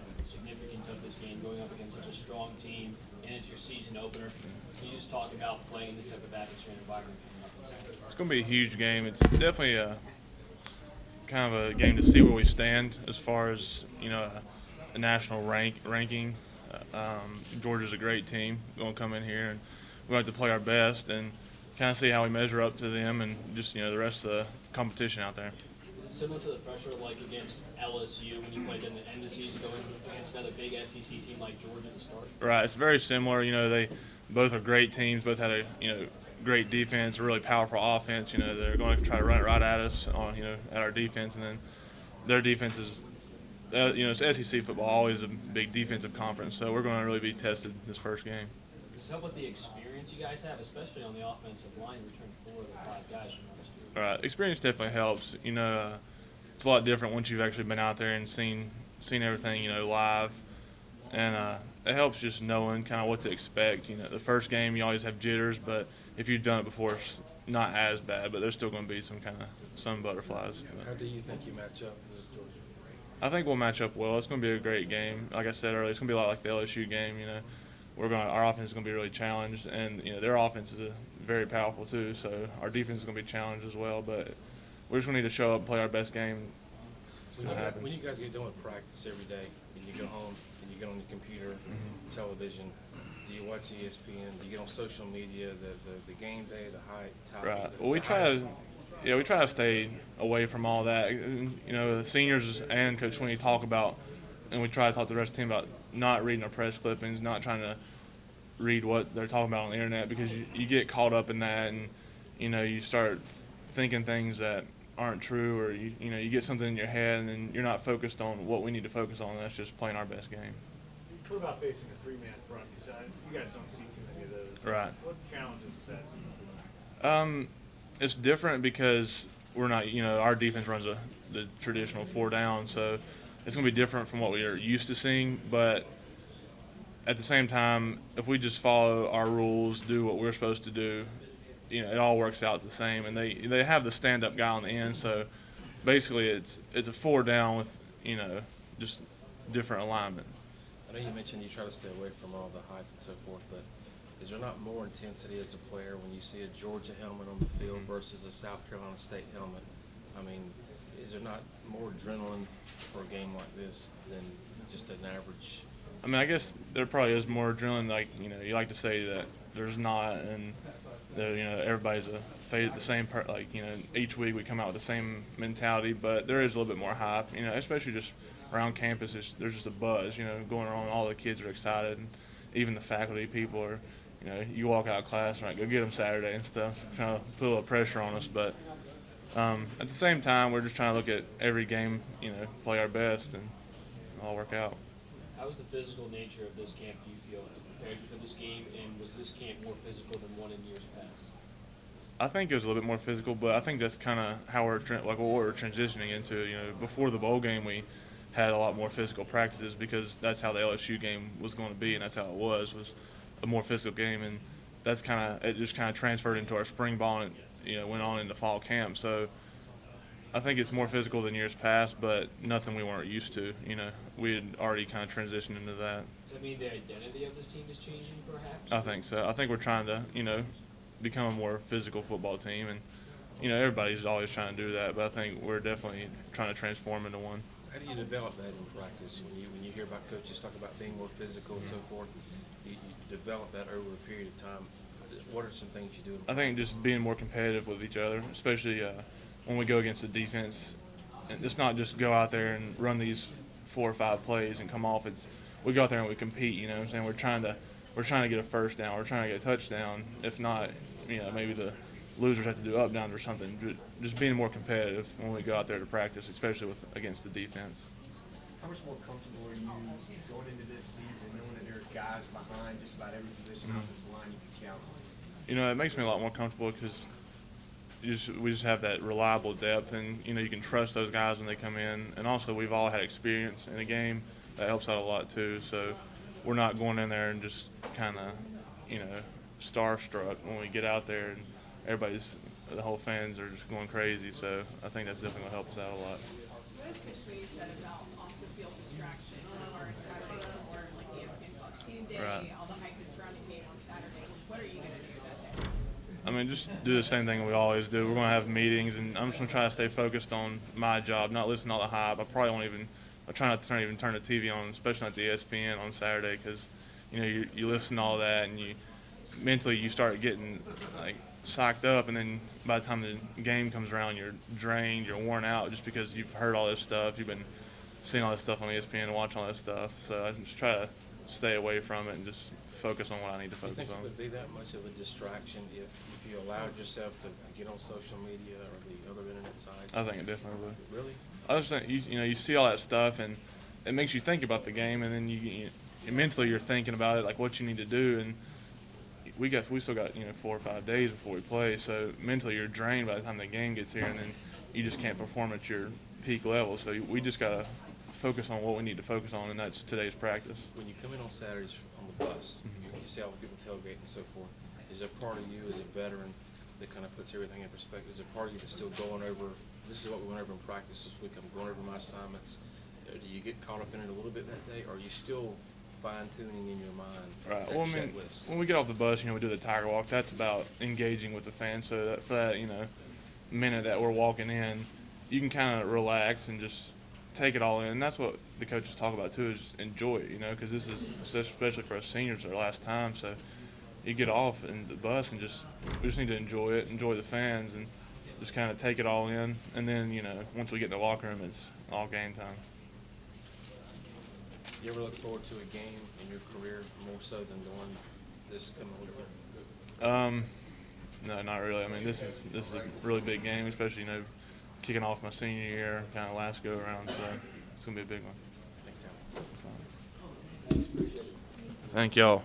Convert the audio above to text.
about the significance of this game going up against such a strong team, and it's your season opener. Can you just talk about playing this type of atmosphere and environment coming up? It's going to be a huge game. It's definitely a kind of a game to see where we stand as far as a national ranking. Georgia's a great team. We're going to come in here and we have to play our best and kind of see how we measure up to them and just the rest of the competition out there. Is it similar to the pressure like against LSU when you played them at the end of the season, going against another big SEC team like Georgia to start? Right, it's very similar. They both are great teams. Both had a great defense, a really powerful offense. They're going to try to run it right at us on at our defense, and then their defense is it's SEC football, always a big defensive conference. So we're going to really be tested this first game. Does it help with the experience you guys have, especially on the offensive line, returning 4 of the 5 guys from last year? Right, experience definitely helps. It's a lot different once you've actually been out there and seen everything live, and it helps just knowing kind of what to expect. The first game you always have jitters, but if you've done it before, it's not as bad. But there's still going to be some butterflies. How do you think you match up with Georgia? I think we'll match up well. It's going to be a great game. Like I said earlier, it's going to be a lot like the LSU game. Our offense is going to be really challenged, and their offense is very powerful too. So our defense is going to be challenged as well. But we're just going to need to show up, play our best game. See what happens. When you guys get doing practice every day, and you go home and you get on the computer, television, do you watch ESPN? Do you get on social media, the game day, the high top? Right. Well, we try to stay away from all that. The seniors and Coach Sweeney talk about, and we try to talk to the rest of the team about not reading our press clippings, not trying to read what they're talking about on the internet, because you get caught up in that, and you start thinking things that aren't true, or you get something in your head, and then you're not focused on what we need to focus on, and that's just playing our best game. What about facing a 3-man front? Because you guys don't see too many of those. Right. What challenges is that? It's different because we're not, our defense runs the traditional 4 down, so it's going to be different from what we are used to seeing. But at the same time, if we just follow our rules, do what we're supposed to do, it all works out the same. And they have the stand-up guy on the end, so basically it's a 4 down with just different alignment. I know you mentioned you try to stay away from all the hype and so forth, but is there not more intensity as a player when you see a Georgia helmet on the field versus a South Carolina State helmet? I mean, is there not more adrenaline for a game like this than just an average? I mean, I guess there probably is more adrenaline. Like you like to say that there's not, and that everybody's the same. Each week we come out with the same mentality, but there is a little bit more hype. Especially just around campus, there's just a buzz. Going around. All the kids are excited, and even the faculty, people are. You walk out of class, right? Go get them Saturday and stuff. Kind of put a little pressure on us, but at the same time, we're just trying to look at every game. Play our best, and it'll all work out. How was the physical nature of this camp, do you feel, prepared for this game, and was this camp more physical than one in years past? I think it was a little bit more physical, but I think that's kind of how what we're transitioning into. Before the bowl game, we had a lot more physical practices because that's how the LSU game was going to be, and that's how it was a more physical game, and it just kind of transferred into our spring ball, and went on into fall camp. So I think it's more physical than years past, but nothing we weren't used to. We had already kind of transitioned into that. Does that mean the identity of this team is changing, perhaps? I think so. I think we're trying to become a more physical football team, and everybody's always trying to do that, but I think we're definitely trying to transform into one. How do you develop that in practice when you hear about coaches talk about being more physical and so forth? You develop that over a period of time. What are some things you do? I think just being more competitive with each other, especially when we go against the defense. And it's not just go out there and run these 4 or 5 plays and come off. We go out there and we compete. What I'm saying? We're trying to get a first down. We're trying to get a touchdown. If not, maybe the losers have to do up downs or something. Just being more competitive when we go out there to practice, especially against the defense. How much more comfortable are you going into this season knowing that there are guys behind just about every position on this line you can count on? It makes me a lot more comfortable because we just have that reliable depth, and you can trust those guys when they come in. And also, we've all had experience in a game that helps out a lot too. So we're not going in there and just kind of starstruck when we get out there, and the whole fans are just going crazy. So I think that's definitely going to help us out a lot. What has Coach Sweeney said about off-the-field distractions as far as mean, just do the same thing we always do. We're going to have meetings, and I'm just going to try to stay focused on my job, not listen to all the hype. I probably won't even – I try not to even turn the TV on, especially not the ESPN on Saturday, because, you know, you listen to all that, and mentally you start getting, like, psyched up, and then by the time the game comes around, you're drained, you're worn out just because you've heard all this stuff. You've been seeing all this stuff on ESPN and watching all this stuff. So I just try to stay away from it and just focus on what I need to Do you focus think it on. would be that much of a distraction if you allowed yourself to get on social media or the other internet sites? I think it definitely would. Really? I just think you see all that stuff, and it makes you think about the game, and then you mentally you're thinking about it, like what you need to do, and we still got 4 or 5 days before we play, so mentally you're drained by the time the game gets here, and then you just can't perform at your peak level. So we just gotta focus on what we need to focus on, and that's today's practice. When you come in on Saturdays on the bus, you see all the people tailgating and so forth. Is there part of you as a veteran that kind of puts everything in perspective? Is there part of you that's still going over, this is what we went over in practice this week, I'm going over my assignments? Do you get caught up in it a little bit that day, or are you still fine-tuning in your mind Right. that Well, I mean, checklist? when we get off the bus, we do the Tiger Walk. That's about engaging with the fans. So that for that, minute that we're walking in, you can kind of relax and just take it all in. And that's what the coaches talk about too, is just enjoy it, because this is, especially for us seniors, our last time. So you get off in the bus and we just need to enjoy it, enjoy the fans, and just kind of take it all in. And then, once we get in the locker room, it's all game time. Do you ever look forward to a game in your career more so than the one this coming weekend? No, not really. I mean, this is a really big game, especially kicking off my senior year, kind of last go around. So it's gonna be a big one. Thank you. Thank y'all.